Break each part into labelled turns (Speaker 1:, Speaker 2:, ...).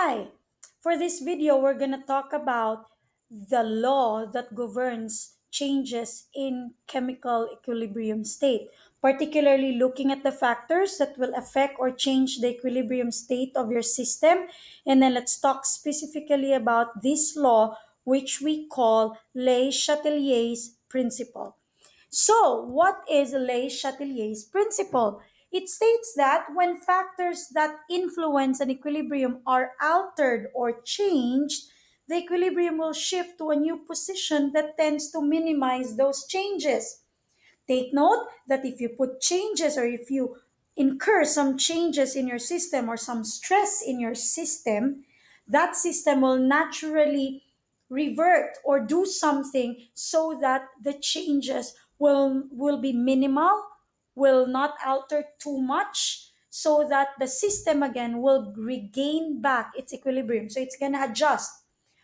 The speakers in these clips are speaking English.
Speaker 1: Hi! For this video, we're going to talk about the law that governs changes in chemical equilibrium state, particularly looking at the factors that will affect or change the equilibrium state of your system. And then let's talk specifically about this law, which we call Le Chatelier's principle. So, what is Le Chatelier's principle? It states that when factors that influence an equilibrium are altered or changed, the equilibrium will shift to a new position that tends to minimize those changes. Take note that if you put changes or if you incur some changes in your system or some stress in your system, that system will naturally revert or do something so that the changes will be minimal, will not alter too much, so that the system again will regain back its equilibrium. So it's going to adjust.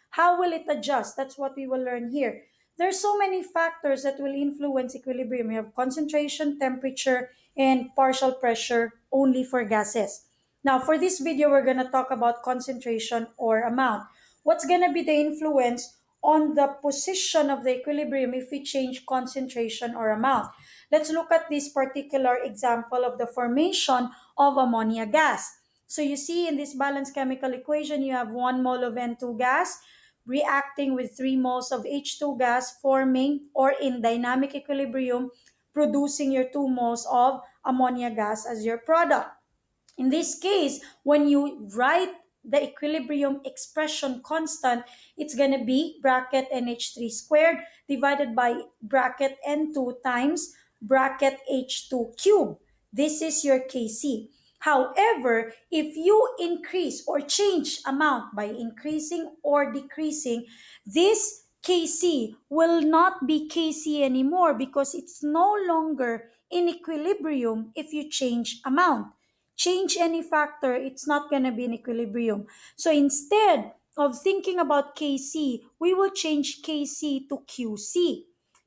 Speaker 1: How will it adjust? That's what we will learn here. There's so many factors that will influence equilibrium. You have concentration, temperature, and partial pressure only for gases. Now, for this video, we're going to talk about concentration or amount. What's going to be the influence on the position of the equilibrium if we change concentration or amount? Let's look at this particular example of the formation of ammonia gas. So you see in this balanced chemical equation, you have 1 mole of N2 gas reacting with 3 moles of H2 gas, forming or in dynamic equilibrium producing your 2 moles of ammonia gas as your product. In this case, when you write the equilibrium expression constant, it's going to be bracket NH3 squared divided by bracket N2 times bracket H2 cube. This is your Kc. However, if you increase or change amount by increasing or decreasing, this Kc will not be Kc anymore because it's no longer in equilibrium if you change amount. Change any factor, it's not going to be in equilibrium. So instead of thinking about Kc, we will change Kc to Qc.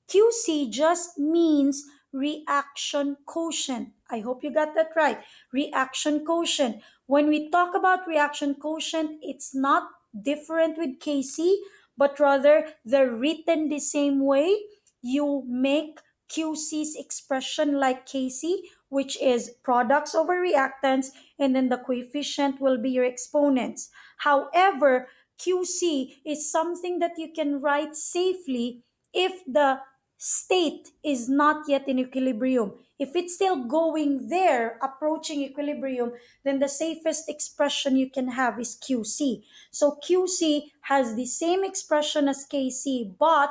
Speaker 1: QC just means reaction quotient. I hope you got that right. Reaction quotient. When we talk about reaction quotient, it's not different with Kc, but rather they're written the same way. You make QC's expression like Kc, which is products over reactants, and then the coefficient will be your exponents. However, QC is something that you can write safely if the state is not yet in equilibrium. If it's still going there, approaching equilibrium, then the safest expression you can have is QC. So QC has the same expression as KC, but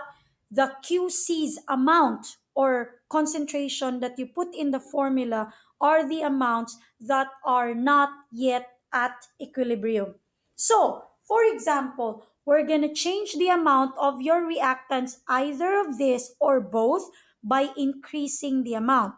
Speaker 1: the QC's amount or concentration that you put in the formula are the amounts that are not yet at equilibrium. So, for example, we're going to change the amount of your reactants, either of this or both, by increasing the amount.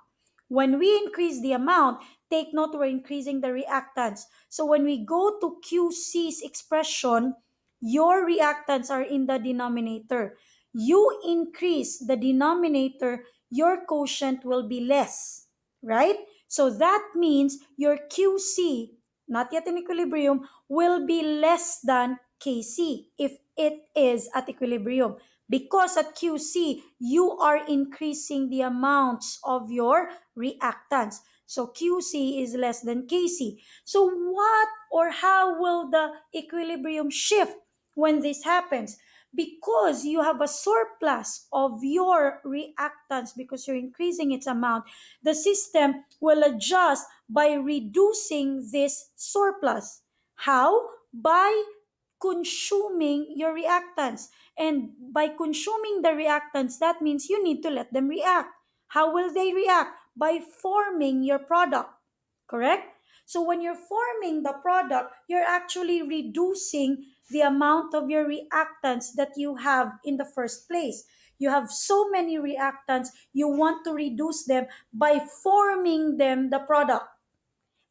Speaker 1: When we increase the amount, take note we're increasing the reactants. So when we go to QC's expression, your reactants are in the denominator. You increase the denominator, your quotient will be less, right? So that means your QC, not yet in equilibrium, will be less than Kc if it is at equilibrium. Because at QC, you are increasing the amounts of your reactants. So QC is less than Kc. So what or how will the equilibrium shift when this happens? Because you have a surplus of your reactants because you're increasing its amount, the system will adjust by reducing this surplus. How? By consuming your reactants. And by consuming the reactants, that means you need to let them react. How will they react? By forming your product, correct? So when you're forming the product, you're actually reducing the amount of your reactants that you have in the first place. You have so many reactants, you want to reduce them by forming them the product.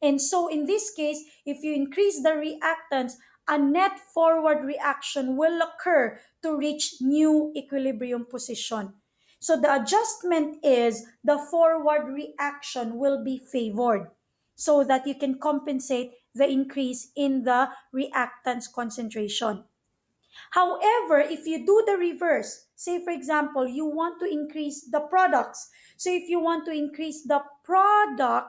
Speaker 1: And so in this case, if you increase the reactants, a net forward reaction will occur to reach new equilibrium position. So the adjustment is the forward reaction will be favored so that you can compensate the increase in the reactant's concentration. However, if you do the reverse, say for example, you want to increase the products. So if you want to increase the product,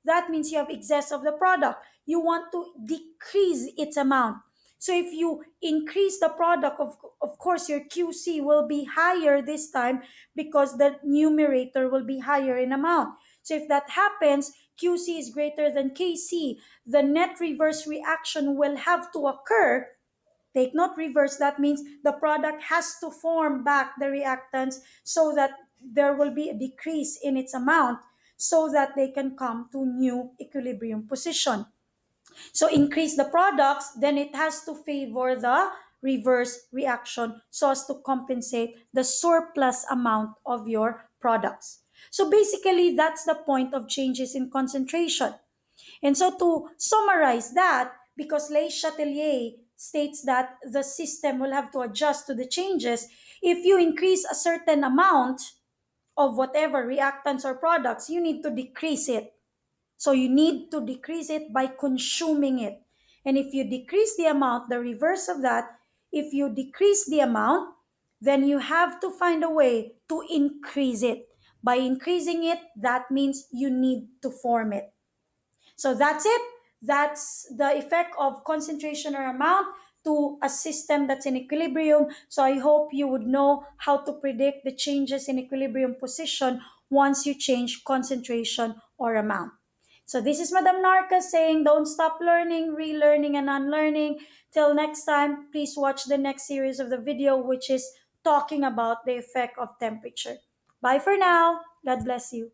Speaker 1: that means you have excess of the product. You want to decrease its amount. So if you increase the product, of course, your QC will be higher this time because the numerator will be higher in amount. So if that happens, QC is greater than KC, the net reverse reaction will have to occur. Take note, reverse, that means the product has to form back the reactants so that there will be a decrease in its amount so that they can come to new equilibrium position. So increase the products, then it has to favor the reverse reaction so as to compensate the surplus amount of your products. So basically, that's the point of changes in concentration. And so to summarize that, because Le Chatelier states that the system will have to adjust to the changes, if you increase a certain amount of whatever reactants or products, you need to decrease it. So you need to decrease it by consuming it. And if you decrease the amount, the reverse of that, if you decrease the amount, then you have to find a way to increase it. By increasing it, that means you need to form it. So that's it. That's the effect of concentration or amount to a system that's in equilibrium. So I hope you would know how to predict the changes in equilibrium position once you change concentration or amount. So this is Madam Narca saying don't stop learning, relearning, and unlearning. Till next time, please watch the next series of the video, which is talking about the effect of temperature. Bye for now. God bless you.